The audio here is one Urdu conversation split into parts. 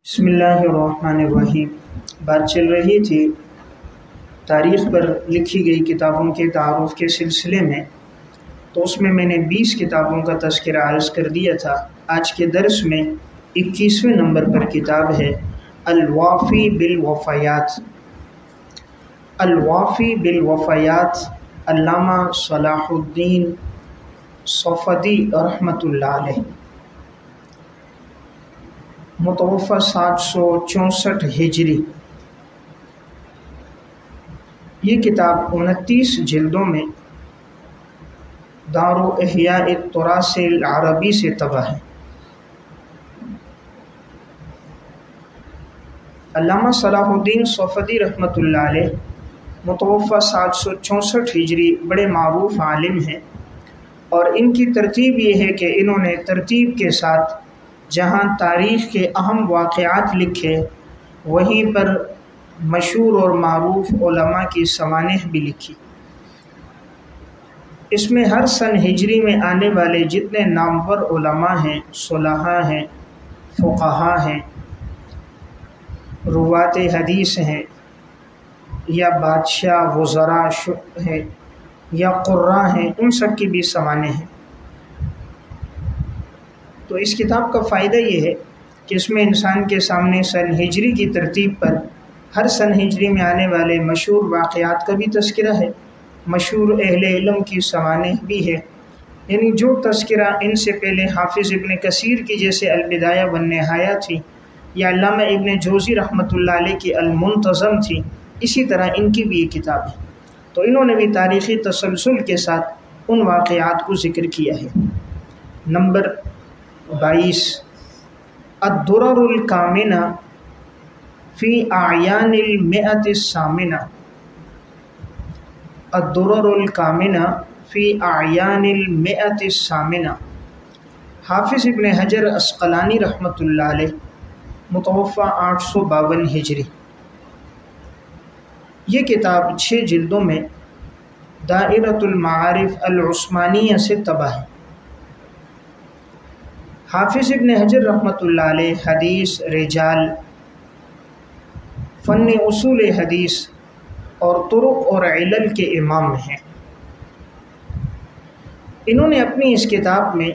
بسم اللہ الرحمن الرحیم۔ بات چل رہی تھی تاریخ پر لکھی گئی کتابوں کے تعارف کے سلسلے میں، تو اس میں نے 20 کتابوں کا تذکرہ عرض کر دیا تھا۔ آج کے درس میں 21ویں نمبر پر کتاب ہے الوافی بالوفایات۔ الوافی بالوفایات علامہ صلاح الدین صفدی رحمۃ اللہ علیہ، متوفی 764 ہجری۔ یہ کتاب 29 جلدوں میں دار احیاء التراث العربی سے طبع ہے۔ علامہ صلاح الدین صفدی رحمۃ اللہ علیہ متوفی 764 ہجری بڑے معروف عالم ہیں، اور ان کی ترتیب یہ ہے کہ انہوں نے ترتیب کے ساتھ جہاں تاریخ کے اہم واقعات لکھے، وہیں پر مشہور اور معروف علماء کی سوانح بھی لکھی۔ اس میں ہر سن ہجری میں آنے والے جتنے نامور علماء ہیں، صلحاء ہیں، فقہاء ہیں، روات حدیث ہیں، یا بادشاہ وزراء ہیں، یا قراء ہیں، ان سب کی بھی سوانح ہیں۔ تو اس کتاب کا فائدہ یہ ہے کہ اس میں انسان کے سامنے سن ہجری کی ترتیب پر ہر سن ہجری میں آنے والے مشہور واقعات کا بھی تذکرہ ہے، مشہور اہل علم کی سوانح بھی ہے۔ یعنی جو تذکرہ ان سے پہلے حافظ ابن کثیر کی جیسے البدایہ والنہایہ تھی، یا علامہ ابن جوزی رحمۃ اللہ علیہ کی المنتظم تھی، اسی طرح ان کی بھی یہ کتاب ہے۔ تو انہوں نے بھی تاریخی تسلسل کے ساتھ ان واقعات کو ذکر کیا ہے۔ نمبر 22 الدرر الکامنہ فی اعیان المئۃ الثامنہ۔ الدرر الکامنہ فی اعیان المئۃ الثامنہ، حافظ ابن حجر عسقلانی رحمۃ اللہ علیہ متوفی 852 ہجری۔ یہ کتاب 6 جلدوں میں دائرۃ المعارف العثمانیہ سے طبع ہے۔ حافظ ابن حجر رحمۃ اللہ علیہ حدیث، رجال، فن اصول حدیث اور طرق اور علل کے امام ہیں۔ انہوں نے اپنی اس کتاب میں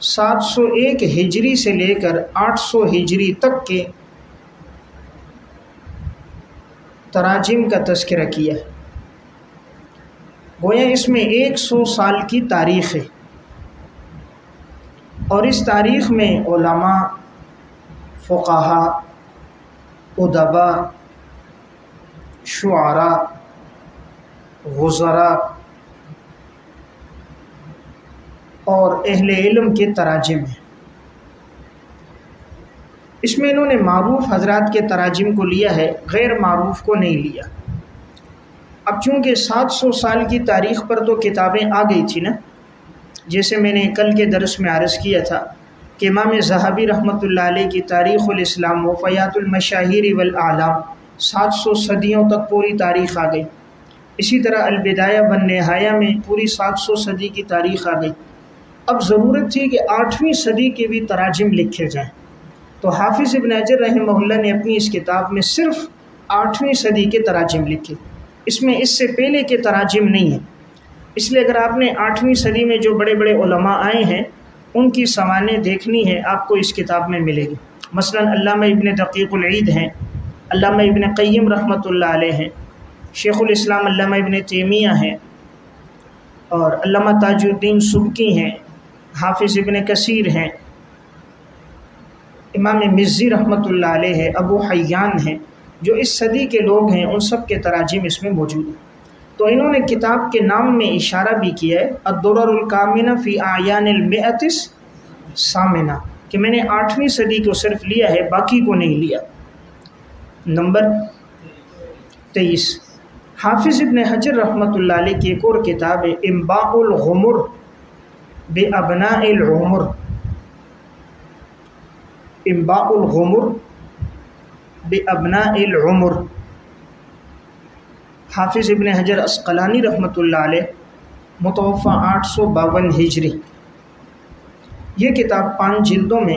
701 ہجری سے لے کر 800 ہجری تک کے تراجم کا تذکرہ کیا ہے۔ گویا اس میں 100 سال کی تاریخ ہے، اور اس تاریخ میں علماء، فقہاء، ادباء، شعراء، وزراء اور اہل علم کے تراجم ہیں۔ اس میں انہوں نے معروف حضرات کے تراجم کو لیا ہے، غیر معروف کو نہیں لیا۔ اب چونکہ 700 سال کی تاریخ پر تو کتابیں آ گئی تھی نا، جیسے میں نے کل کے درس میں عرض کیا تھا کہ امام ذہبی رحمۃ اللہ علیہ کی تاریخ الاسلام وفیات المشاہیر والاعلام 700 صدیوں تک پوری تاریخ آ گئی۔ اسی طرح البدایہ والنہایہ میں پوری 700 صدی کی تاریخ آ گئی۔ اب ضرورت تھی کہ 8ویں صدی کے بھی تراجم لکھے جائیں، تو حافظ ابن حجر رحمہ اللہ نے اپنی اس کتاب میں صرف 8ویں صدی کے تراجم لکھے، اس میں اس سے پہلے کے تراجم نہیں ہیں۔ اس لیے اگر آپ نے 8ویں صدی میں جو بڑے بڑے علماء آئے ہیں ان کی سوانح دیکھنی ہے، آپ کو اس کتاب میں ملے گی۔ مثلا علامہ ابن دقیق العید ہیں، علامہ ابن قیم رحمۃ اللہ علیہ ہیں، شیخ الاسلام علامہ ابن تیمیہ ہیں، اور علامہ تاج الدین سبکی ہیں، حافظ ابن کثیر ہیں، امام مزی رحمۃ اللہ علیہ ہے، ابو حیان ہیں، جو اس صدی کے لوگ ہیں، ان سب کے تراجم اس میں موجود ہیں۔ تو انہوں نے کتاب کے نام میں اشارہ بھی کیا ہے الدرر الکامنہ فی اعیان المئۃ الثامنہ، کہ میں نے 8ویں صدی کو صرف لیا ہے، باقی کو نہیں لیا۔ نمبر 23 حافظ ابن حجر رحمۃ اللہ علیہ کی ایک اور کتاب ہے انباء الغمر بابناء العمر۔ انباء الغمر بابناء العمر، حافظ ابن حجر عسقلانی رحمۃ اللہ علیہ متوفی 852 ہجری۔ یہ کتاب 5 جلدوں میں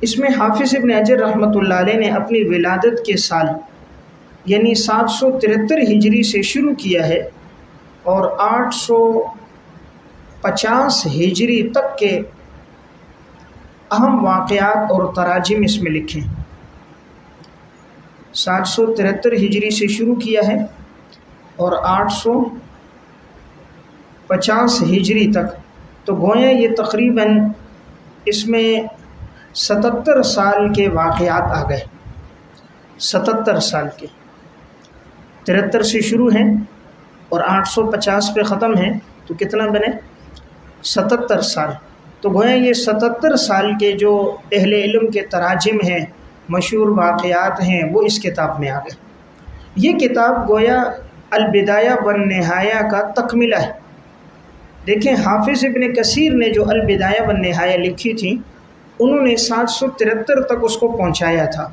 اس میں حافظ ابن حجر رحمۃ اللہ علیہ نے اپنی ولادت کے سال یعنی 773 ہجری سے شروع کیا ہے اور 850 ہجری تک کے اہم واقعات اور تراجم اس میں لکھے۔ 773 ہجری سے شروع کیا ہے اور 850 ہجری تک، تو گویا یہ تقریباً اس میں 77 سال کے واقعات آ گئے۔ 77 سال کے، 73 سے شروع ہیں اور 850 پہ ختم ہیں، تو کتنا بنے؟ 77 سال۔ تو گویا یہ 77 سال کے جو اہل علم کے تراجم ہیں، مشہور واقعات ہیں، وہ اس کتاب میں آ گئے۔ یہ کتاب گویا البدایہ والنہایہ کا تکملہ ہے۔ دیکھیں حافظ ابن کثیر نے جو البدایہ والنہایہ لکھی تھی، انہوں نے 773 تک اس کو پہنچایا تھا،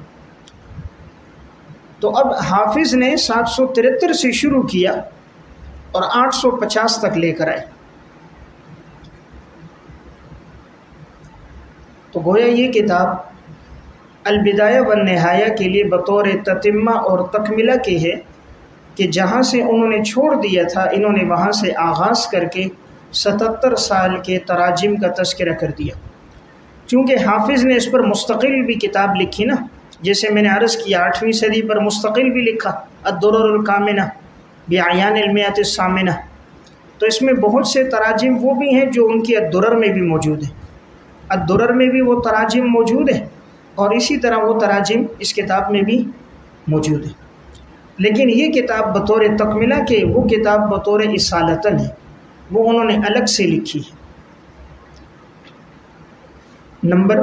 تو اب حافظ نے 773 سے شروع کیا اور 850 تک لے کر آئے۔ تو گویا یہ کتاب البدایہ والنہایہ کے لیے بطور تتمہ اور تکملہ کی ہے کہ جہاں سے انہوں نے چھوڑ دیا تھا، انہوں نے وہاں سے آغاز کر کے 77 سال کے تراجم کا تذکرہ کر دیا۔ چونکہ حافظ نے اس پر مستقل بھی کتاب لکھی نا، جیسے میں نے عرض کیا 8ویں صدی پر مستقل بھی لکھا الدرر الکامنہ بعیان المئۃ الثامنہ، تو اس میں بہت سے تراجم وہ بھی ہیں جو ان کی الدرر میں بھی موجود ہیں، الدرر میں بھی وہ تراجم موجود ہیں اور اسی طرح وہ تراجم اس کتاب میں بھی موجود ہیں۔ لیکن یہ کتاب بطور تکملہ کے، وہ کتاب بطور اصالتاً ہے، وہ انہوں نے الگ سے لکھی ہے۔ نمبر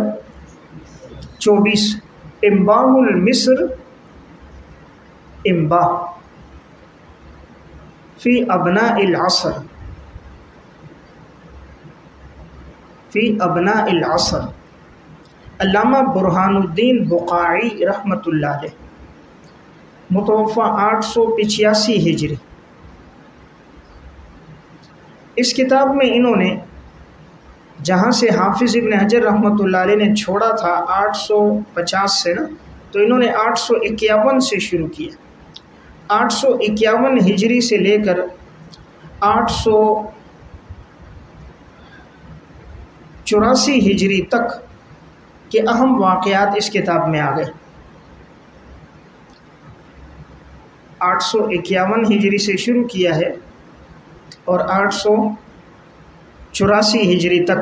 24 انباء المصر، انباء فی ابناء العصر، فی ابناء العصر، علامہ برہان الدین بقاعی رحمۃ اللہ علیہ، متوفی 885 ہجری۔ اس کتاب میں انہوں نے جہاں سے حافظ ابن حجر رحمۃ اللہ علیہ نے چھوڑا تھا 850 سے نا، تو انہوں نے 851 سے شروع کیا۔ 851 ہجری سے لے کر 884 ہجری تک کے اہم واقعات اس کتاب میں آ گئے۔ 851 ہجری سے شروع کیا ہے اور 884 ہجری تک،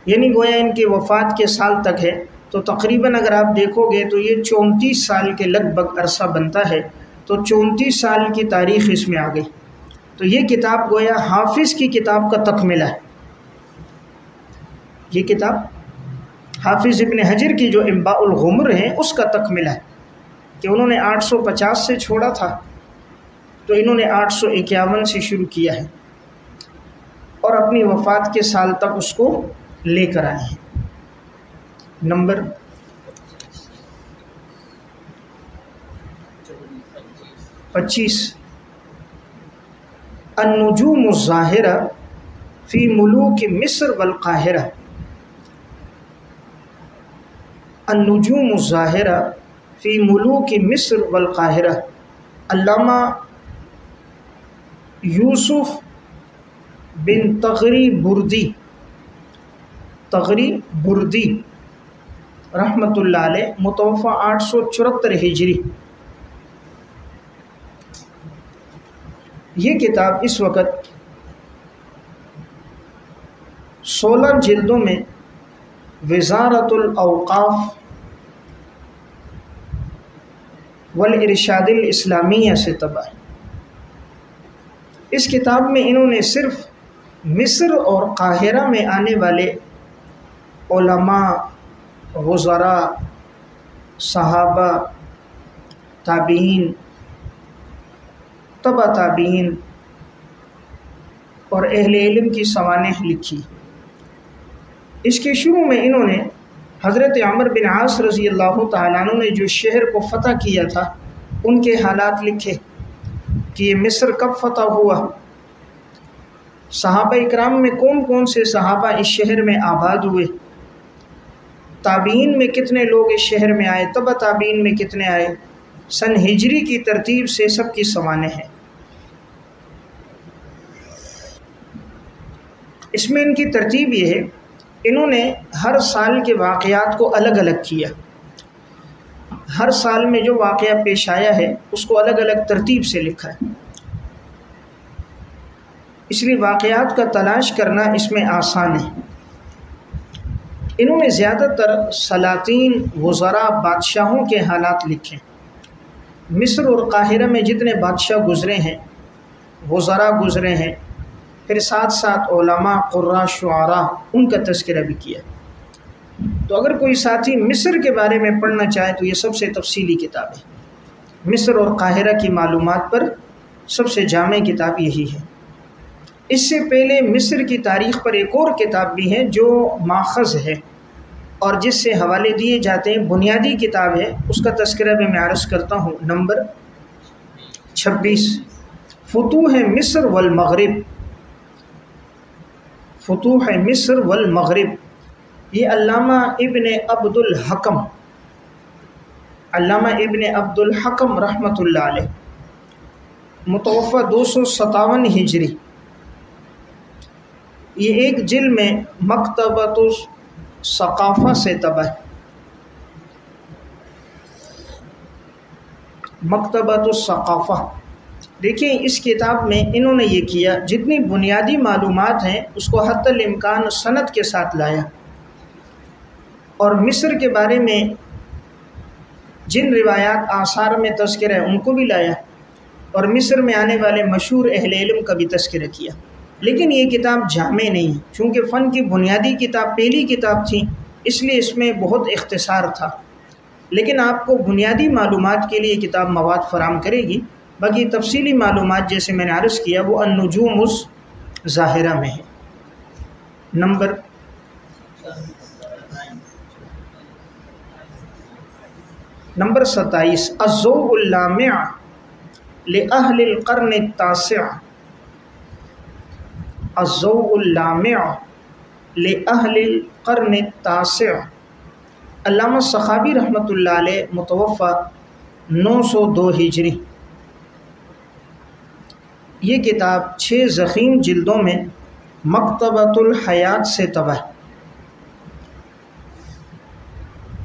یعنی گویا ان کی وفات کے سال تک ہے، تو تقریباً اگر آپ دیکھو گے تو یہ 34 سال کے لگ بھگ عرصہ بنتا ہے، تو 34 سال کی تاریخ اس میں آ گئی۔ تو یہ کتاب گویا حافظ کی کتاب کا تکملہ ہے۔ یہ کتاب حافظ ابن حجر کی جو انباء الغمر ہے اس کا تکملہ ہے کہ انہوں نے 850 سے چھوڑا تھا، تو انہوں نے 851 سے شروع کیا ہے اور اپنی وفات کے سال تک اس کو لے کر آئے ہیں۔ نمبر 25 النجوم الظاہرہ فی ملوک مصر والقاہرہ، النجوم الظاہرہ فی ملوک مصر والقاہرہ، علامہ یوسف بن تغری بردی، تغری بردی رحمۃ اللہ علیہ، متوفی 874 ہجری۔ یہ کتاب اس وقت 16 جلدوں میں وزارت الاوقاف والارشاد الاسلامیہ سے طبع ہے۔ اس کتاب میں انہوں نے صرف مصر اور قاہرہ میں آنے والے علماء، وزراء، صحابہ، تابعین، تبع تابعین اور اہل علم کی سوانح لکھی۔ اس کے شروع میں انہوں نے حضرت عمر بن عاص رضی اللہ تعالیٰ عنہ نے جو شہر کو فتح کیا تھا ان کے حالات لکھے کہ یہ مصر کب فتح ہوا، صحابہ اکرام میں کون کون سے صحابہ اس شہر میں آباد ہوئے، تابعین میں کتنے لوگ اس شہر میں آئے، تبع تابعین میں کتنے آئے، سن ہجری کی ترتیب سے سب کی سوانح ہیں۔ اس میں ان کی ترتیب یہ ہے، انہوں نے ہر سال کے واقعات کو الگ الگ کیا، ہر سال میں جو واقعہ پیش آیا ہے اس کو الگ الگ ترتیب سے لکھا ہے، اس لیے واقعات کا تلاش کرنا اس میں آسان ہے۔ انہوں نے زیادہ تر سلاطین، وزراء، بادشاہوں کے حالات لکھے۔ مصر اور قاہرہ میں جتنے بادشاہ گزرے ہیں، وزراء گزرے ہیں، پھر ساتھ ساتھ علماء، قراء، شعراء، ان کا تذکرہ بھی کیا۔ تو اگر کوئی ساتھی مصر کے بارے میں پڑھنا چاہے تو یہ سب سے تفصیلی کتاب ہے۔ مصر اور قاہرہ کی معلومات پر سب سے جامع کتاب یہی ہے۔ اس سے پہلے مصر کی تاریخ پر ایک اور کتاب بھی ہے جو ماخذ ہے اور جس سے حوالے دیے جاتے ہیں، بنیادی کتاب ہے، اس کا تذکرہ بھی میں عرض کرتا ہوں۔ نمبر 26، فتوح مصر والمغرب، فتوح مصر والمغرب، یہ علامہ ابن عبد الحکم، علامہ ابن عبد الحکم رحمۃ اللہ علیہ، متوفہ 257 ہجری، یہ ایک جلد میں مکتبۃ الثقافہ سے طبع ہے، مکتبۃ الثقافہ۔ دیکھیں اس کتاب میں انہوں نے یہ کیا، جتنی بنیادی معلومات ہیں اس کو حتی الامکان سند کے ساتھ لایا، اور مصر کے بارے میں جن روایات آثار میں تذکرہ ہے ان کو بھی لایا، اور مصر میں آنے والے مشہور اہل علم کا بھی تذکرہ کیا۔ لیکن یہ کتاب جامع نہیں، چونکہ فن کی بنیادی کتاب پہلی کتاب تھی، اس لیے اس میں بہت اختصار تھا، لیکن آپ کو بنیادی معلومات کے لیے کتاب مواد فراہم کرے گی۔ باقی تفصیلی معلومات جیسے میں نے عرض کیا وہ النجوم الظاہرہ میں ہے۔ نمبر 27، الضوء اللامع لأہل القرن التاسع، الضوء اللامع لأہل القرن التاسع، علامہ سخاوی رحمۃ اللہ علیہ، متوفہ 902 ہجری۔ یہ کتاب 6 ضخیم جلدوں میں مکتبۃ الحیات سے طبع ہے۔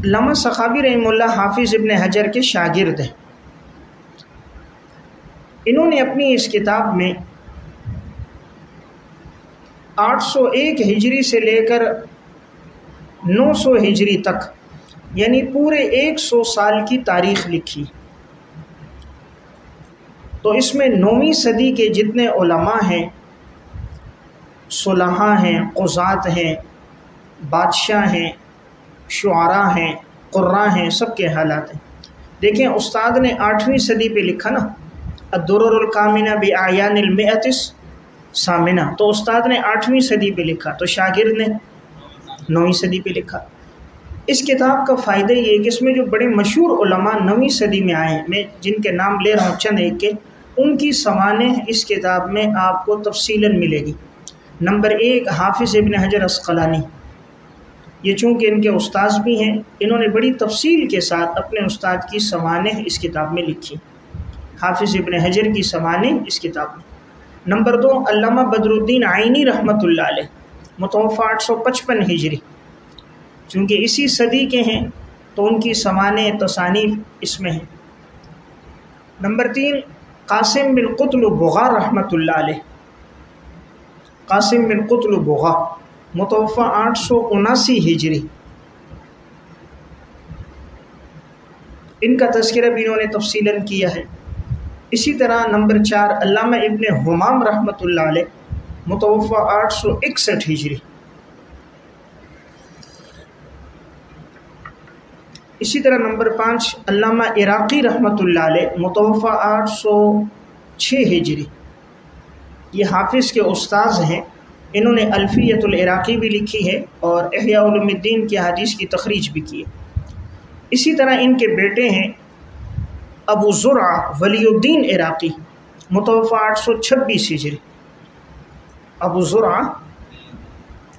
علامہ سخاوی رحمہ اللہ حافظ ابن حجر کے شاگرد ہیں۔ انہوں نے اپنی اس کتاب میں 801 ہجری سے لے کر 900 ہجری تک، یعنی پورے 100 سال کی تاریخ لکھی۔ تو اس میں 9ویں صدی کے جتنے علماء ہیں، صلحاء ہیں، قضات ہیں، بادشاہ ہیں، شعراء ہیں، قراء ہیں، سب کے حالات ہیں۔ دیکھیں استاد نے 8ویں صدی پہ لکھا نا، الدرر الکامنہ بأعیان المئۃ الثامنہ، تو استاد نے 8ویں صدی پہ لکھا، تو شاگرد نے 9ویں صدی پہ لکھا۔ اس کتاب کا فائدہ یہ ہے کہ اس میں جو بڑے مشہور علماء 9ویں صدی میں آئے ہیں، میں جن کے نام لے رہا ہوں چند ایک کے، ان کی سوانح اس کتاب میں آپ کو تفصیلاً ملے گی۔ نمبر 1، حافظ ابن حجر عسقلانی، یہ چونکہ ان کے استاذ بھی ہیں، انہوں نے بڑی تفصیل کے ساتھ اپنے استاد کی سوانح اس کتاب میں لکھی، حافظ ابن حجر کی سوانح اس کتاب میں۔ نمبر 2، علامہ بدر الدین عینی رحمۃ اللہ علیہ، متوفہ 855 ہجری، چونکہ اسی صدی کے ہیں تو ان کی سوانح تصانیف اس میں ہیں۔ نمبر 3، قاسم بن قطل بغا رحمۃ اللہ علیہ، قاسم بن قطل بغا، متوفہ 879 ہجری، ان کا تذکرہ بھی انہوں نے تفصیلاً کیا ہے۔ اسی طرح نمبر 4، علامہ ابن حمام رحمۃ اللہ علیہ، متوفہ 861 ہجری۔ اسی طرح نمبر 5، علامہ عراقی رحمۃ اللہ علیہ، متوفہ 806 ہجری، یہ حافظ کے استاذ ہیں، انہوں نے الفیۃ العراقی بھی لکھی ہے اور احیاء علوم الدین کی حدیث کی تخریج بھی کی ہے۔ اسی طرح ان کے بیٹے ہیں ابو زرع ولی الدین عراقی، متوفہ 826 ہجری، ابو زرع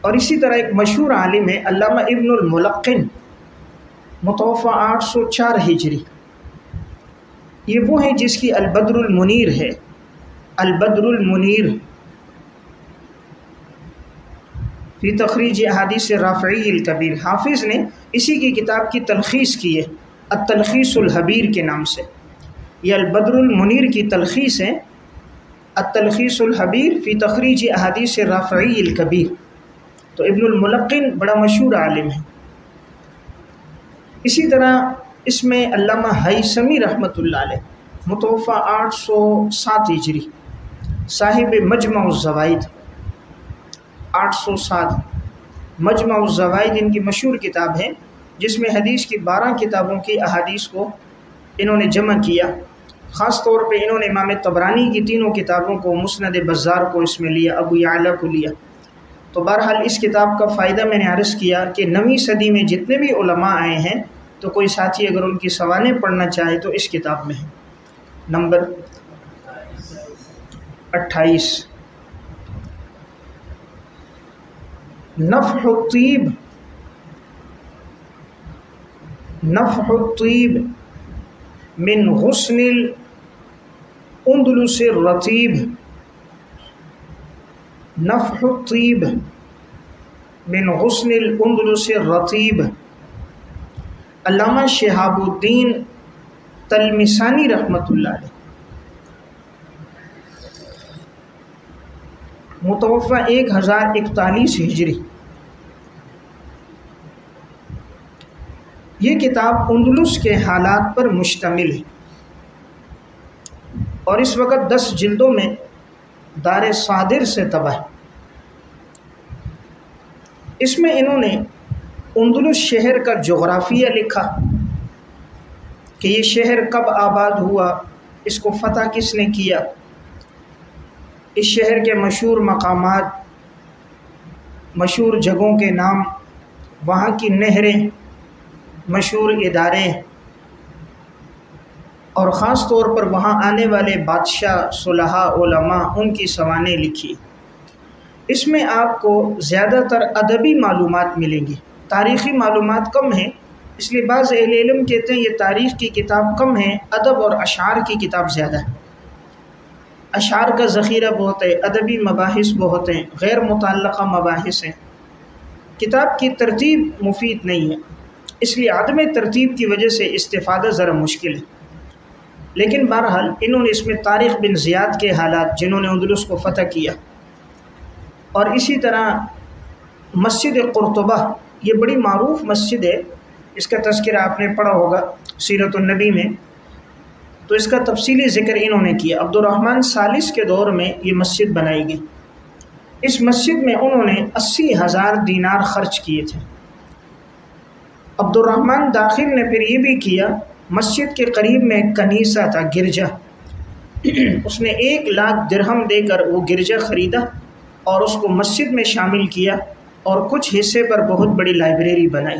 اور اسی طرح ایک مشہور عالم ہے علامہ ابن الملقن متوفی 804 ہجری، یہ وہ ہیں جس کی البدر المنیر ہے، البدر المنیر فی تخریج احادیث رافعی الکبیر۔ حافظ نے اسی کی کتاب کی تلخیص کی ہے التلخیص الحبیر کے نام سے، یہ البدر المنیر کی تلخیص ہے التلخیص الحبیر فی تخریج احادیث رافعی الکبیر۔ تو ابن الملقن بڑا مشہور عالم ہے۔ اسی طرح اس میں علامہ ہیثمی رحمۃ اللہ علیہ متوفی 807 ہجری، صاحب مجمع الزوائد 807، مجمع الزوائد ان کی مشہور کتاب ہے جس میں حدیث کی 12 کتابوں کی احادیث کو انہوں نے جمع کیا۔ خاص طور پہ انہوں نے امام طبرانی کی تینوں کتابوں کو، مسند بزار کو اس میں لیا، ابو یعلا کو لیا۔ تو بہرحال اس کتاب کا فائدہ میں نے عرض کیا کہ 9ویں صدی میں جتنے بھی علماء آئے ہیں تو کوئی ساتھی اگر ان کی سوانح پڑھنا چاہے تو اس کتاب میں ہے۔ نمبر 28، نفح الطیب، نفح الطیب من غصن الاندلس الرطیب، نفح الطیب من غصن الاندلس الرطیب، علامہ شہاب الدین تلمسانی رحمۃ اللہ علیہ متوفی 1041 ہجری۔ یہ کتاب اندلس کے حالات پر مشتمل ہے اور اس وقت 10 جلدوں میں دار صادر سے طبع ہے۔ اس میں انہوں نے اندلس شہر کا جغرافیہ لکھا کہ یہ شہر کب آباد ہوا، اس کو فتح کس نے کیا، اس شہر کے مشہور مقامات، مشہور جگہوں کے نام، وہاں کی نہریں، مشہور ادارے، اور خاص طور پر وہاں آنے والے بادشاہ، صلحاء، علماء، ان کی سوانح لکھی۔ اس میں آپ کو زیادہ تر ادبی معلومات ملیں گی، تاریخی معلومات کم ہیں، اس لیے بعض اہل علم کہتے ہیں یہ تاریخ کی کتاب کم ہے، ادب اور اشعار کی کتاب زیادہ ہے۔ اشعار کا ذخیرہ بہت ہے، ادبی مباحث بہت ہیں، غیر متعلقہ مباحث ہیں۔ کتاب کی ترتیب مفید نہیں ہے، اس لیے عدم ترتیب کی وجہ سے استفادہ ذرا مشکل ہے، لیکن بہرحال انہوں نے اس میں طارق بن زیاد کے حالات، جنہوں نے اندلس کو فتح کیا، اور اسی طرح مسجد قرطبہ، یہ بڑی معروف مسجد ہے، اس کا تذکرہ آپ نے پڑھا ہوگا سیرت النبی میں، تو اس کا تفصیلی ذکر انہوں نے کیا۔ عبد الرحمن ثالث کے دور میں یہ مسجد بنائی گئی۔ اس مسجد میں انہوں نے 80,000 دینار خرچ کیے تھے۔ عبد الرحمن داخل نے پھر یہ بھی کیا، مسجد کے قریب میں ایک کنیسہ تھا، گرجا، اس نے 1 لاکھ درہم دے کر وہ گرجا خریدا اور اس کو مسجد میں شامل کیا اور کچھ حصے پر بہت بڑی لائبریری بنائی۔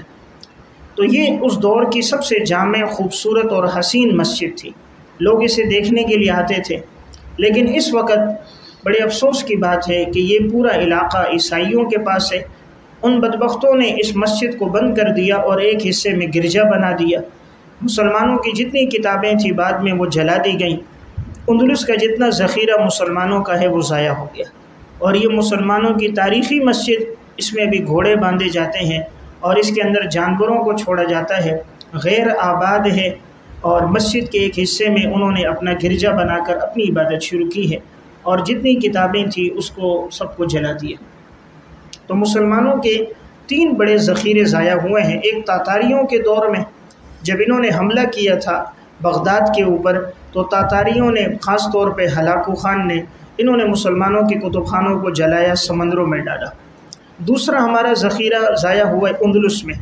تو یہ اس دور کی سب سے جامع، خوبصورت اور حسین مسجد تھی، لوگ اسے دیکھنے کے لیے آتے تھے۔ لیکن اس وقت بڑے افسوس کی بات ہے کہ یہ پورا علاقہ عیسائیوں کے پاس ہے۔ ان بدبختوں نے اس مسجد کو بند کر دیا اور ایک حصے میں گرجا بنا دیا۔ مسلمانوں کی جتنی کتابیں تھیں بعد میں وہ جلا دی گئیں۔ اندلس کا جتنا ذخیرہ مسلمانوں کا ہے وہ ضائع ہو گیا، اور یہ مسلمانوں کی تاریخی مسجد، اس میں ابھی گھوڑے باندھے جاتے ہیں اور اس کے اندر جانوروں کو چھوڑا جاتا ہے، غیر آباد ہے، اور مسجد کے ایک حصے میں انہوں نے اپنا گرجا بنا کر اپنی عبادت شروع کی ہے، اور جتنی کتابیں تھیں اس کو سب کو جلا دیا۔ تو مسلمانوں کے 3 بڑے ذخیرے ضائع ہوئے ہیں۔ ایک تاتاریوں کے دور میں جب انہوں نے حملہ کیا تھا بغداد کے اوپر، تو تاتاریوں نے، خاص طور پہ ہلاکو خان نے، انہوں نے مسلمانوں کے کتب خانوں کو جلایا، سمندروں میں ڈالا۔ دوسرا ہمارا ذخیرہ ضائع ہوا ہے اندلس میں۔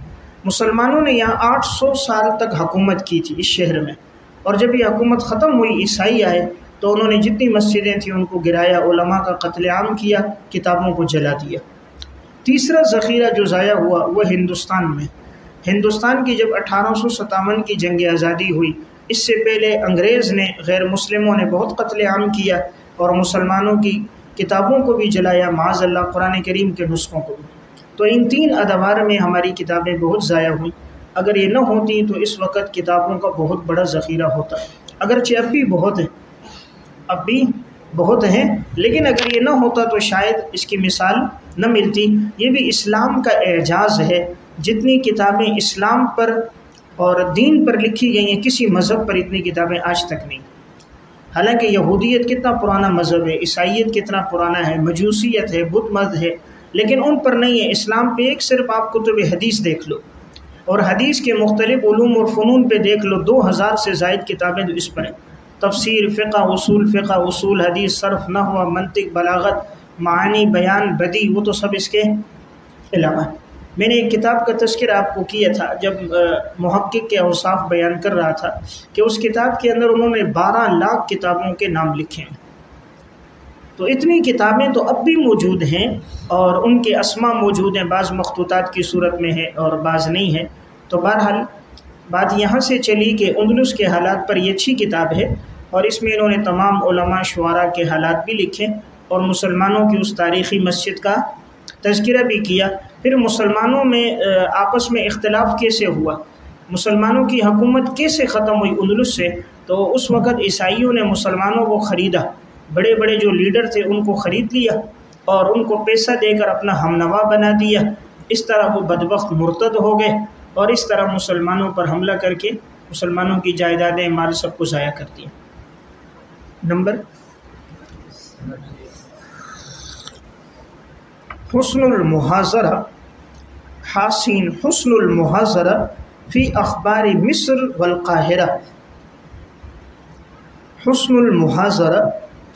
مسلمانوں نے یہاں 800 سال تک حکومت کی تھی اس شہر میں، اور جب یہ حکومت ختم ہوئی، عیسائی آئے تو انہوں نے جتنی مسجدیں تھیں ان کو گرایا، علماء کا قتل عام کیا، کتابوں کو جلا دیا۔ تیسرا ذخیرہ جو ضائع ہوا وہ ہندوستان میں۔ ہندوستان کی جب 1857 کی جنگ آزادی ہوئی، اس سے پہلے انگریز نے، غیر مسلموں نے بہت قتل عام کیا، اور مسلمانوں کی کتابوں کو بھی جلایا، معاذ اللہ قرآن کریم کے نسخوں کو بھی۔ تو ان 3 ادوار میں ہماری کتابیں بہت ضائع ہوئیں۔ اگر یہ نہ ہوتی تو اس وقت کتابوں کا بہت بڑا ذخیرہ ہوتا، اگرچہ اب بھی بہت ہیں، لیکن اگر یہ نہ ہوتا تو شاید اس کی مثال نہ ملتی۔ یہ بھی اسلام کا اعجاز ہے، جتنی کتابیں اسلام پر اور دین پر لکھی گئی ہیں کسی مذہب پر اتنی کتابیں آج تک نہیں۔ حالانکہ یہودیت کتنا پرانا مذہب ہے، عیسائیت کتنا پرانا ہے، مجوسیت ہے، بدھ مت ہے، لیکن ان پر نہیں ہے۔ اسلام پہ ایک صرف آپ کتب حدیث دیکھ لو، اور حدیث کے مختلف علوم اور فنون پہ دیکھ لو، 2000 سے زائد کتابیں تو اس پر ہیں۔ تفسیر، فقہ، اصول حدیث، صرف، نحو، منطق، بلاغت، معانی، بیان، بدیع، وہ تو سب اس کے علاوہ ہیں۔ میں نے ایک کتاب کا تذکرہ آپ کو کیا تھا جب محقق کے اوصاف بیان کر رہا تھا کہ اس کتاب کے اندر انہوں نے 12 لاکھ کتابوں کے نام لکھے ہیں۔ تو اتنی کتابیں تو اب بھی موجود ہیں اور ان کے اسماء موجود ہیں، بعض مخطوطات کی صورت میں ہے اور بعض نہیں ہے۔ تو بہرحال بات یہاں سے چلی کہ اندلس کے حالات پر یہ اچھی کتاب ہے، اور اس میں انہوں نے تمام علماء شعراء کے حالات بھی لکھے اور مسلمانوں کی اس تاریخی مسجد کا تذکرہ بھی کیا۔ پھر مسلمانوں میں آپس میں اختلاف کیسے ہوا، مسلمانوں کی حکومت کیسے ختم ہوئی اندلس سے، تو اس وقت عیسائیوں نے مسلمانوں کو خریدا، بڑے بڑے جو لیڈر تھے ان کو خرید لیا اور ان کو پیسہ دے کر اپنا ہمنوا بنا دیا۔ اس طرح وہ بدبخت مرتد ہو گئے اور اس طرح مسلمانوں پر حملہ کر کے مسلمانوں کی جائیدادیں، مال سب کو ضائع کر دیا۔ نمبر حسن المحاضرہ، حاسین حسن المحاضرہ فی اخبار مصر والقاہرہ، حسن المحاضرہ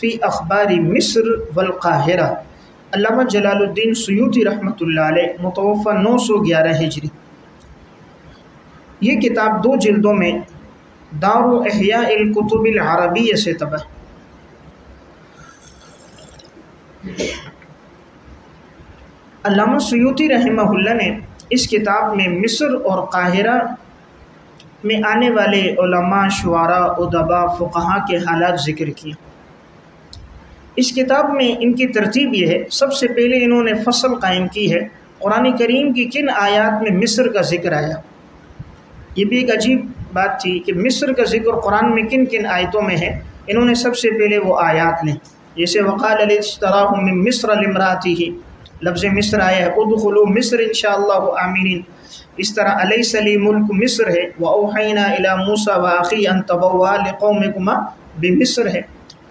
فی اخبار مصر والقاہرہ، علامہ جلال الدین سیوطی رحمۃ اللہ علیہ، متوفی 911 ہجری۔ یہ کتاب 2 جلدوں میں دار احیاء الکتب العربیہ سے طبع۔ علامہ سیوطی رحمہ اللہ نے اس کتاب میں مصر اور قاہرہ میں آنے والے علماء، شعراء، ادباء، فقہاء کے حالات ذکر کیے۔ اس کتاب میں ان کی ترتیب یہ ہے، سب سے پہلے انہوں نے فصل قائم کی ہے قرآن کریم کی کن آیات میں مصر کا ذکر آیا۔ یہ بھی ایک عجیب بات تھی کہ مصر کا ذکر قرآن میں کن کن آیتوں میں ہے۔ انہوں نے سب سے پہلے وہ آیات لیں، جیسے وقال اشتراہ من مصر لامرأتہ، لفظ مصر آیا ہے، ادخلوا مصر انشاءاللہ آمنین۔ اس طرح الیس لی ملک مصر ہے، واوحینا الی موسیٰ واخیہ ان تبوآ لقومکما بمصر ہے۔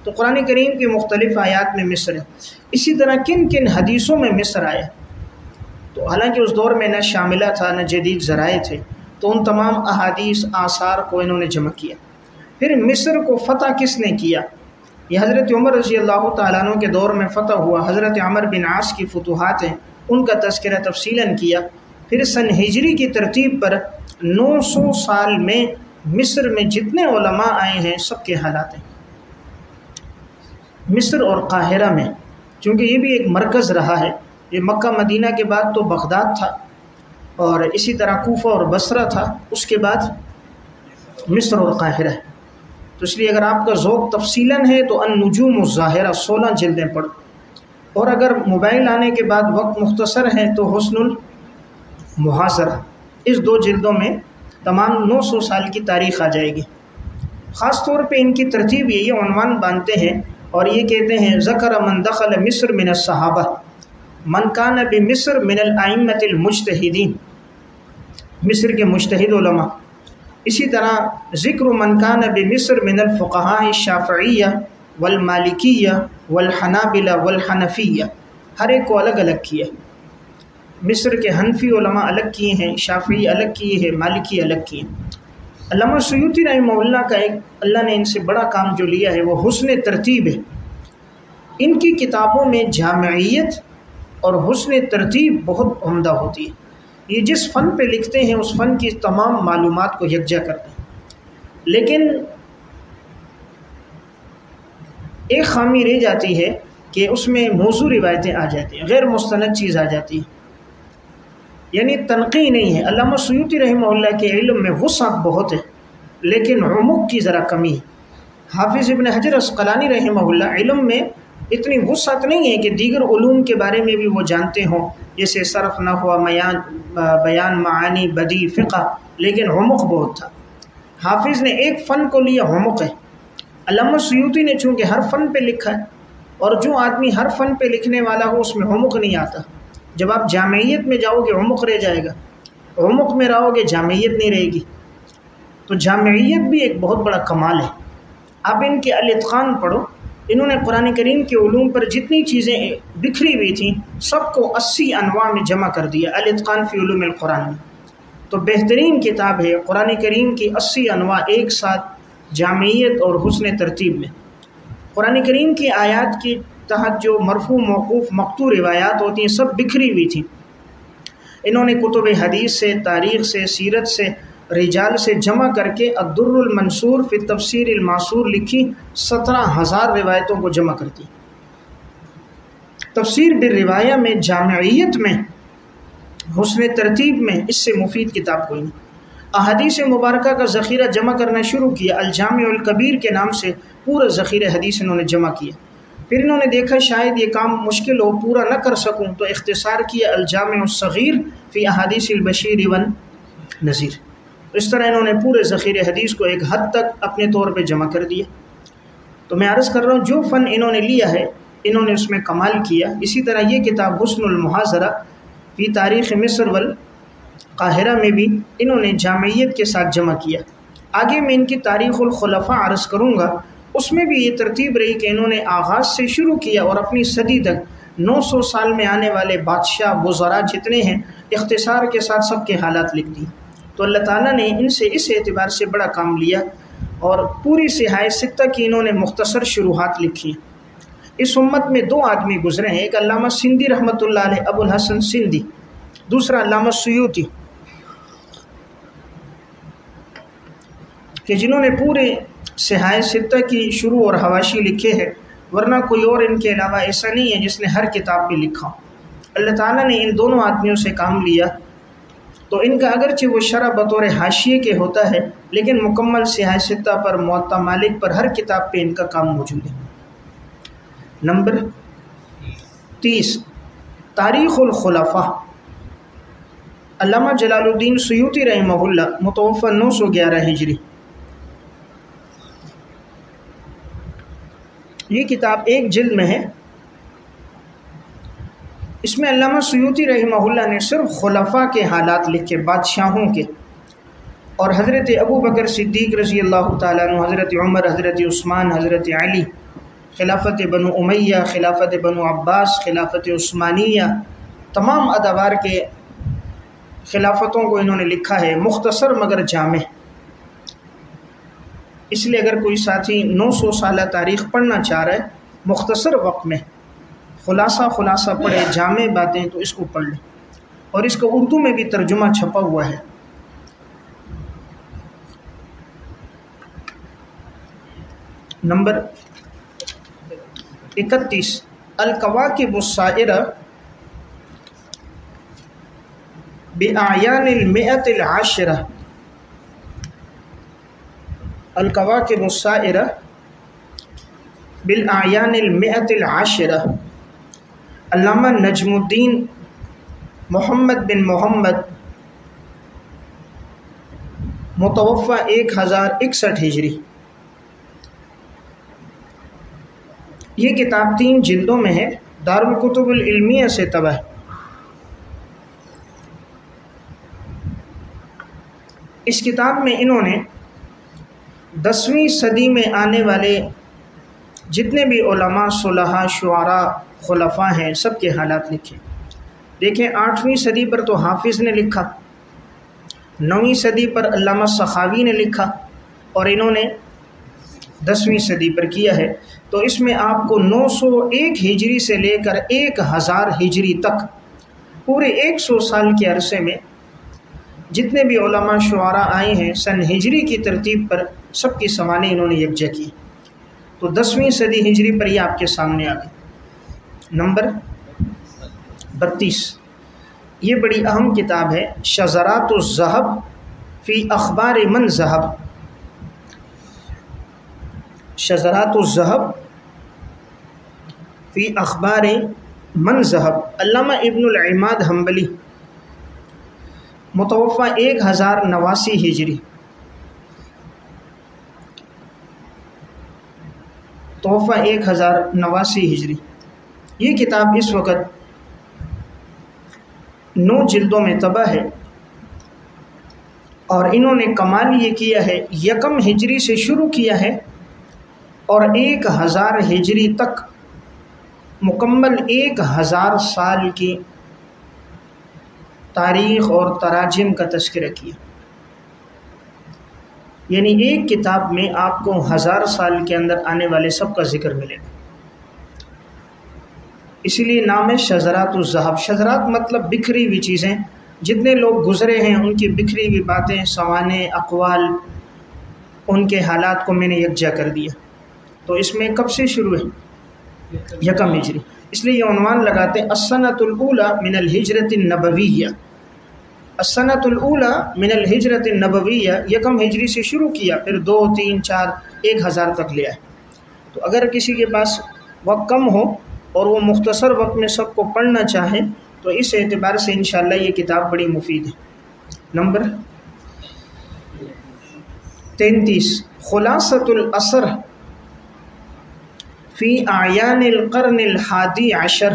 تو قرآن کریم کی مختلف آیات میں مصر ہے۔ اسی طرح کن کن حدیثوں میں مصر آیا، تو حالانکہ اس دور میں نہ شاملہ تھا نہ جدید ذرائع تھے، تو ان تمام احادیث آثار کو انہوں نے جمع کیا۔ پھر مصر کو فتح کس نے کیا؟ یہ حضرت عمر رضی اللہ تعالیٰ عنہ کے دور میں فتح ہوا، حضرت عمر بن عاص کی فتوحات ہیں، ان کا تذکرہ تفصیلاً کیا۔ پھر سن ہجری کی ترتیب پر 900 سال میں مصر میں جتنے علماء آئے ہیں سب کے حالات ہیں۔ مصر اور قاہرہ میں، چونکہ یہ بھی ایک مرکز رہا ہے، یہ مکہ مدینہ کے بعد تو بغداد تھا اور اسی طرح کوفہ اور بصرہ تھا، اس کے بعد مصر اور قاہرہ ہے۔ تو اس لیے اگر آپ کا ذوق تفصیلاً ہے تو النجوم الظاہرہ 16 جلدیں پڑھ، اور اگر موبائل آنے کے بعد وقت مختصر ہے تو حسن المحاضرہ، اس 2 جلدوں میں تمام 900 سال کی تاریخ آ جائے گی۔ خاص طور پہ ان کی ترتیب یہ عنوان باندھتے ہیں اور یہ کہتے ہیں ذکر من دخل مصر من الصحابہ من کان بمصر من الائمۃ المجتہدین، مصر کے مجتہد علماء۔ اسی طرح ذکر من کان بمصر من الفقہاء الشافعیہ والمالکیہ والحنابلہ والحنفیہ، ہر ایک کو الگ الگ کیا۔ مصر کے حنفی علماء الگ کیے ہیں، شافعی الگ کیے ہیں، مالکی الگ کیے ہیں۔ علامہ سیوطی رحمہ اللہ کا ایک اللہ نے ان سے بڑا کام جو لیا ہے وہ حسن ترتیب ہے۔ ان کی کتابوں میں جامعیت اور حسن ترتیب بہت عمدہ ہوتی ہے۔ یہ جس فن پہ لکھتے ہیں اس فن کی تمام معلومات کو یکجا کرتے ہیں، لیکن ایک خامی رہ جاتی ہے کہ اس میں موضوع روایتیں آ جاتی ہیں، غیر مستند چیز آ جاتی ہے، یعنی تنقیح نہیں ہے۔ علامہ سیوطی رحمہ اللہ کے علم میں وسعت بہت ہے لیکن عمق کی ذرا کمی ہے۔ حافظ ابن حجر اسقلانی رحمہ اللہ علم میں اتنی وسعت نہیں ہے کہ دیگر علوم کے بارے میں بھی وہ جانتے ہوں، جیسے صرف، نحو، بیان، معانی، بدیع، فقہ، لیکن عمق بہت تھا۔ حافظ نے ایک فن کو لیا، عمق ہے۔ علامہ سیوطی نے چونکہ ہر فن پہ لکھا ہے، اور جو آدمی ہر فن پہ لکھنے والا ہو اس میں عمق نہیں آتا۔ جب آپ جامعیت میں جاؤ گے عمق رہ جائے گا، عمق میں رہو گے جامعیت نہیں رہے گی۔ تو جامعیت بھی ایک بہت بڑا کمال ہے۔ آپ ان کے الاتقان پڑھو، انہوں نے قرآن کریم کے علوم پر جتنی چیزیں بکھری ہوئی تھیں سب کو 80 انواع میں جمع کر دیا، الاتقان فی علوم القرآن میں۔ تو بہترین کتاب ہے قرآن کریم کی 80 انواع ایک ساتھ جامعیت اور حسن ترتیب میں۔ قرآن کریم کی آیات کے تحت جو مرفوع، موقوف، مقطوع روایات ہوتی ہیں سب بکھری ہوئی تھیں، انہوں نے کتب حدیث سے، تاریخ سے، سیرت سے، رجال سے جمع کر کے الدر المنصور فی تفسیر المعصور لکھی، 17,000 روایتوں کو جمع کرتی۔ تفسیر بالروایہ میں، جامعیت میں، حسن ترتیب میں اس سے مفید کتاب کوئی نہیں۔ احادیث مبارکہ کا ذخیرہ جمع کرنا شروع کیا، الجامع الکبیر کے نام سے پورا ذخیرہ حدیث انہوں نے جمع کیا۔ پھر انہوں نے دیکھا شاید یہ کام مشکل ہو، پورا نہ کر سکوں، تو اختصار کیا الجامع الصغیر فی احادیث البشیر والنذیر۔ اس طرح انہوں نے پورے ذخیرہ حدیث کو ایک حد تک اپنے طور پہ جمع کر دیا۔ تو میں عرض کر رہا ہوں جو فن انہوں نے لیا ہے انہوں نے اس میں کمال کیا۔ اسی طرح یہ کتاب حسن المحاضرہ فی تاریخ مصر والقاہرہ میں بھی انہوں نے جامعیت کے ساتھ جمع کیا۔ آگے میں ان کی تاریخ الخلفاء عرض کروں گا، اس میں بھی یہ ترتیب رہی کہ انہوں نے آغاز سے شروع کیا اور اپنی صدی تک 900 سال میں آنے والے بادشاہ، وزراء جتنے ہیں اختصار کے ساتھ سب کے حالات لکھ دی۔ تو اللہ تعالیٰ نے ان سے اس اعتبار سے بڑا کام لیا، اور پوری صحائف ستہ کی انہوں نے مختصر شروحات لکھی۔ اس امت میں 2 آدمی گزرے ہیں، ایک علامہ سندھی رحمۃ اللہ علیہ، ابو الحسن سندھی، دوسرا علامہ سیوطی، کہ جنہوں نے پورے صحائف ستہ کی شروع اور حواشی لکھے ہیں، ورنہ کوئی اور ان کے علاوہ ایسا نہیں ہے جس نے ہر کتاب پہ لکھا ہو۔ اللہ تعالیٰ نے ان دونوں آدمیوں سے کام لیا، تو ان کا اگرچہ وہ شرح بطور حاشیے کے ہوتا ہے، لیکن مکمل صحائف ستہ پر، موطا مالک پر، ہر کتاب پہ ان کا کام موجود ہے۔ نمبر 30، تاریخ الخلفاء، علامہ جلال الدین سیوطی رحمہ اللہ، متوفی 911 ہجری۔ یہ کتاب ایک جلد میں ہے۔ اس میں علامہ سیوطی رحمہ اللہ نے صرف خلفاء کے حالات لکھے، بادشاہوں کے، اور حضرت ابو بکر صدیق رضی اللہ تعالیٰ عنہ، حضرت عمر، حضرت عثمان، حضرت علی، خلافت بنو امیہ، خلافت بنو عباس، خلافت عثمانیہ، تمام ادوار کے خلافتوں کو انہوں نے لکھا ہے، مختصر مگر جامع۔ اس لیے اگر کوئی ساتھی 900 سالہ تاریخ پڑھنا چاہ رہا ہے مختصر وقت میں، خلاصہ پڑھے، جامع باتیں، تو اس کو پڑھ لیں، اور اس کا اردو میں بھی ترجمہ چھپا ہوا ہے۔ نمبر 31، الکواکب السائرہ بأعیان المئۃ العاشرہ، الکواکب السائرہ بالاعیان المئۃ العاشرہ، علامہ نجم الدین محمد بن محمد، متوفی 1061 ہجری۔ یہ کتاب 3 جلدوں میں ہے، دارالکتب العلمیہ سے طبع ہے۔ اس کتاب میں انہوں نے 10ویں صدی میں آنے والے جتنے بھی علماء، صلحاء، شعراء، خلفاء ہیں سب کے حالات لکھے۔ دیکھیں 8ویں صدی پر تو حافظ نے لکھا، 9ویں صدی پر علامہ سخاوی نے لکھا، اور انہوں نے 10ویں صدی پر کیا ہے۔ تو اس میں آپ کو 901 ہجری سے لے کر 1000 ہجری تک پورے 100 سال کے عرصے میں جتنے بھی علماء، شعراء آئے ہیں سن ہجری کی ترتیب پر سب کی سوانح انہوں نے یکجا کی۔ تو 10ویں صدی ہجری پر یہ آپ کے سامنے آ گئی۔ نمبر 32، یہ بڑی اہم کتاب ہے، شذرات الذہب فی اخبار من ذہب۔ شذرات الذہب فی اخبار من ذہب، علامہ ابن العماد حنبلی، متوفہ 1089 ہجری، توفہ 1089 ہجری۔ یہ کتاب اس وقت 9 جلدوں میں طبع ہے، اور انہوں نے کمال یہ کیا ہے، 1 ہجری سے شروع کیا ہے اور 1000 ہجری تک مکمل 1000 سال کی تاریخ اور تراجم کا تذکرہ کیا۔ یعنی ایک کتاب میں آپ کو 1000 سال کے اندر آنے والے سب کا ذکر ملے گا، اسی لیے نام ہے شذرات الذہب۔ شذرات مطلب بکھری ہوئی چیزیں، جتنے لوگ گزرے ہیں ان کی بکھری ہوئی باتیں، سوانح، اقوال، ان کے حالات کو میں نے یکجا کر دیا۔ تو اس میں کب سے شروع ہے؟ 1 ہجری، اس لیے یہ عنوان لگاتے ہیں السنۃ الاولی من الہجرۃ النبویہ۔ السنۃ الاولی من الہجرۃ النبویہ، 1 ہجری سے شروع کیا، پھر 2، 3، 4، 1000 تک لے آئے۔ تو اگر کسی کے پاس وقت کم ہو اور وہ مختصر وقت میں سب کو پڑھنا چاہے تو اس اعتبار سے انشاءاللہ یہ کتاب بڑی مفید ہے۔ نمبر 33، خلاصۃ الاثر فی اعیان القرن الحادی عشر۔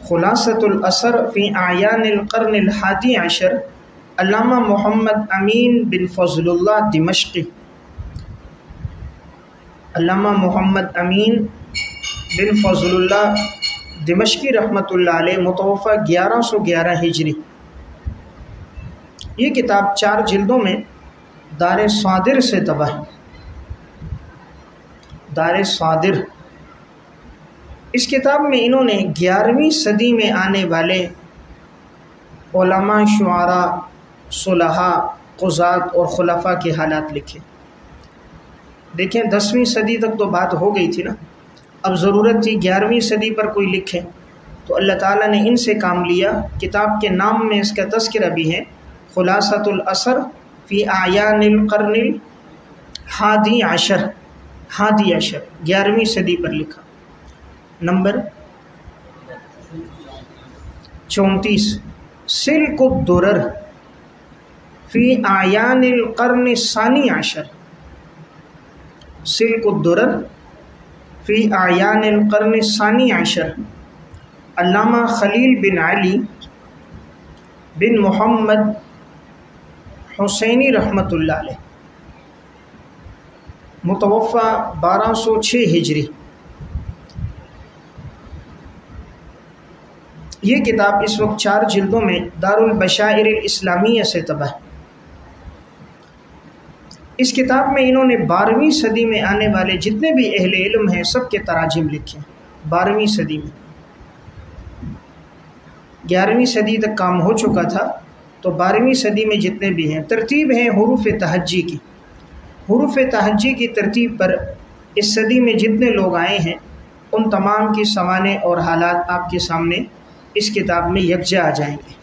خلاصۃ الاثر فی اعیان القرن الحادی عشر، علامہ محمد امین بن فضل اللہ دمشقی، علامہ محمد امین بن فضل اللہ دمشقی رحمۃ اللہ علیہ، متوفہ 1111 ہجری۔ یہ کتاب 4 جلدوں میں دار صادر سے طبع ہے، دار صادر۔ اس کتاب میں انہوں نے 11ویں صدی میں آنے والے علماء، شعراء، صلحاء، قضات اور خلفاء کے حالات لکھے۔ دیکھیں 10ویں صدی تک تو بات ہو گئی تھی نا، اب ضرورت تھی 11ویں صدی پر کوئی لکھے، تو اللہ تعالیٰ نے ان سے کام لیا۔ کتاب کے نام میں اس کا تذکرہ بھی ہے، خلاصۃ الاثر فی اعیان القرن الحادی عشر، 11ویں صدی پر لکھا۔ نمبر 34، سلک الدرر فی اعیان القرن الثانی عشر، سلک الدرر فی اعیان القرن الثانی عشر، علامہ خلیل بن علی بن محمد حسینی رحمۃ اللہ علیہ، متوفہ 1206 ہجری۔ یہ کتاب اس وقت 4 جلدوں میں دار البشائر الاسلامیہ سے طبع ہے۔ اس کتاب میں انہوں نے 12ویں صدی میں آنے والے جتنے بھی اہل علم ہیں سب کے تراجم لکھے ہیں۔ 12ویں صدی میں، 11ویں صدی تک کام ہو چکا تھا، تو 12ویں صدی میں جتنے بھی ہیں، ترتیب ہیں حروف تہجی کی۔ حروف تہجی کی ترتیب پر اس صدی میں جتنے لوگ آئے ہیں ان تمام کی سوانح اور حالات آپ کے سامنے اس کتاب میں یکجا آ جائیں گے۔